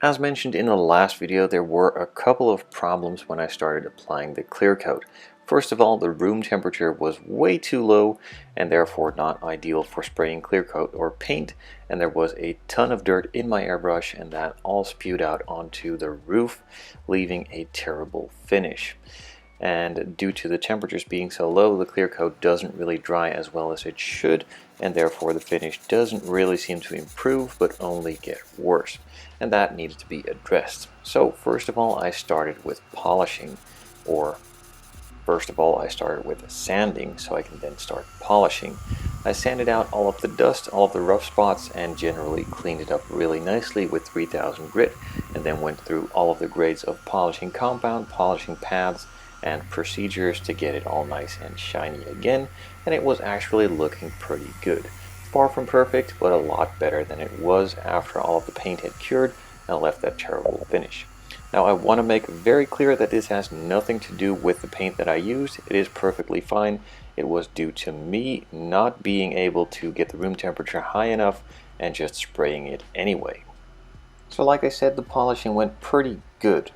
As mentioned in the last video, there were a couple of problems when I started applying the Clearcoat. First of all, the room temperature was way too low and therefore not ideal for spraying Clearcoat or paint, and there was a ton of dirt in my airbrush and that all spewed out onto the roof, leaving a terrible finish. And due to the temperatures being so low, the Clearcoat doesn't really dry as well as it should, and therefore the finish doesn't really seem to improve but only get worse, and that needed to be addressed. So first of all, I started with polishing, or first of all I started with sanding so I can then start polishing. I sanded out all of the dust, all of the rough spots, and generally cleaned it up really nicely with 3000 grit, and then went through all of the grades of polishing compound, polishing paths, and procedures to get it all nice and shiny again, and it was actually looking pretty good. Far from perfect, but a lot better than it was after all of the paint had cured and left that terrible finish. Now I want to make very clear that this has nothing to do with the paint that I used. It is perfectly fine. It was due to me not being able to get the room temperature high enough and just spraying it anyway. So like I said, the polishing went pretty good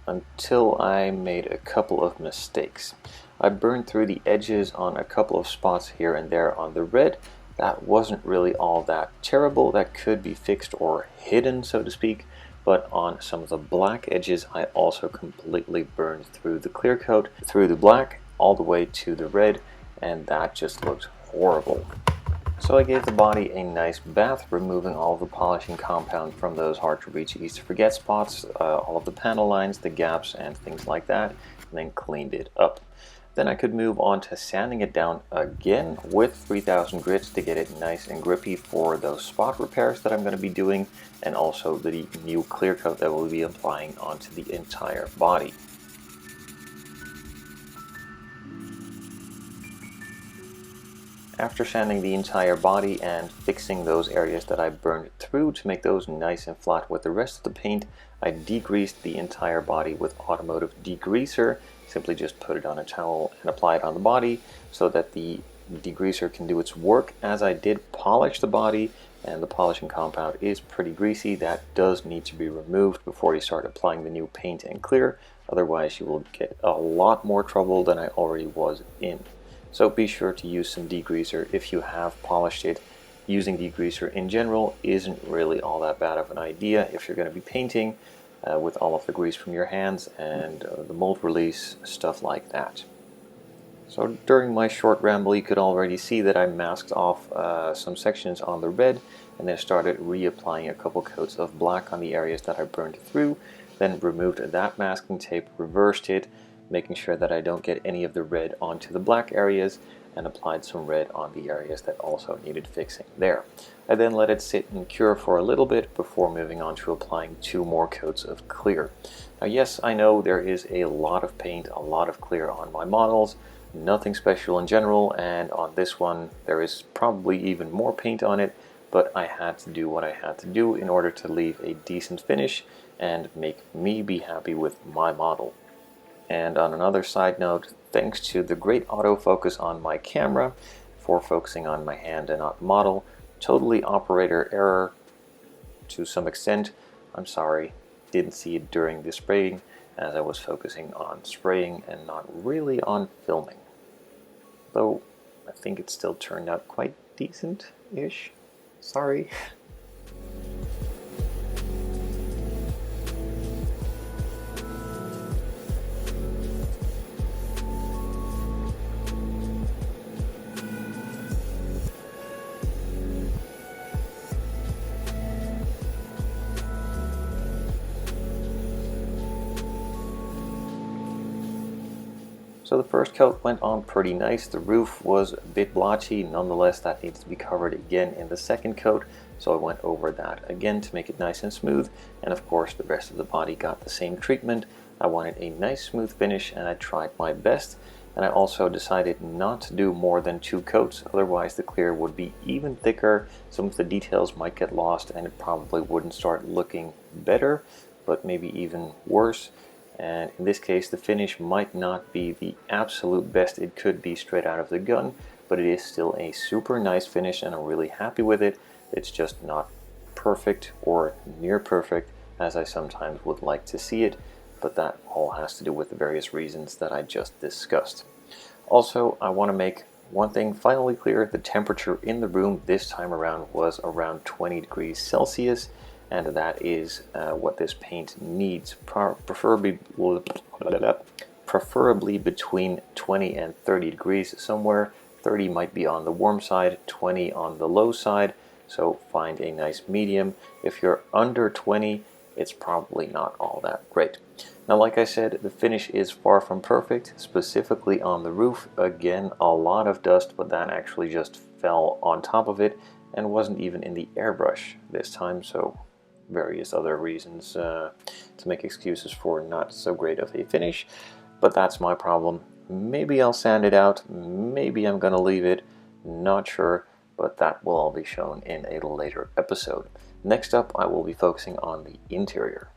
until I made a couple of mistakes. I burned through the edges on a couple of spots here and there on the red. That wasn't really all that terrible. That could be fixed or hidden, so to speak, but on some of the black edges I also completely burned through the Clearcoat, through the black all the way to the red, and that just looked horrible. So I gave the body a nice bath, removing all of the polishing compound from those hard to reach, easy to forget spots, all of the panel lines, the gaps, and things like that, and then cleaned it up. Then I could move on to sanding it down again with 3000 grits to get it nice and grippy for those spot repairs that I'm going to be doing, and also the new Clearcoat that we'll be applying onto the entire body. After sanding the entire body and fixing those areas that I burned through to make those nice and flat with the rest of the paint, I degreased the entire body with automotive degreaser. Simply just put it on a towel and apply it on the body so that the degreaser can do its work, as I did polish the body, and the polishing compound is pretty greasy. That does need to be removed before you start applying the new paint and clear, otherwise you will get a lot more trouble than I already was in. So be sure to use some degreaser if you have polished it. Using degreaser in general isn't really all that bad of an idea if you're going to be painting with all of the grease from your hands and the mold release, stuff like that. So during my short ramble you could already see that I masked off some sections on the red and then started reapplying a couple coats of black on the areas that I burned through, then removed that masking tape, reversed it, making sure that I don't get any of the red onto the black areas, and applied some red on the areas that also needed fixing there. I then let it sit and cure for a little bit before moving on to applying 2 more coats of clear. Now yes, I know there is a lot of paint, a lot of clear on my models, nothing special in general, and on this one there is probably even more paint on it, but I had to do what I had to do in order to leave a decent finish and make me be happy with my model. And on another side note, thanks to the great autofocus on my camera for focusing on my hand and not model, totally operator error to some extent. I'm sorry, didn't see it during the spraying as I was focusing on spraying and not really on filming. Though I think it still turned out quite decent-ish. Sorry. So the first coat went on pretty nice. The roof was a bit blotchy, nonetheless that needs to be covered again in the second coat, so I went over that again to make it nice and smooth, and of course the rest of the body got the same treatment. I wanted a nice smooth finish and I tried my best, and I also decided not to do more than 2 coats, otherwise the clear would be even thicker, some of the details might get lost, and it probably wouldn't start looking better, but maybe even worse. And in this case the finish might not be the absolute best it could be straight out of the gun, but it is still a super nice finish and I'm really happy with it. It's just not perfect or near perfect as I sometimes would like to see it, but that all has to do with the various reasons that I just discussed. Also, I want to make one thing finally clear. The temperature in the room this time around was around 20 degrees Celsius, and that is what this paint needs, preferably between 20 and 30 degrees somewhere. 30 might be on the warm side, 20 on the low side, so find a nice medium. If you're under 20, it's probably not all that great. Now, like I said, the finish is far from perfect, specifically on the roof. Again, a lot of dust, but that actually just fell on top of it and wasn't even in the airbrush this time, so various other reasons to make excuses for not so great of a finish, but that's my problem. Maybe I'll sand it out, maybe I'm gonna leave it, not sure, but that will all be shown in a later episode. Next up, I will be focusing on the interior.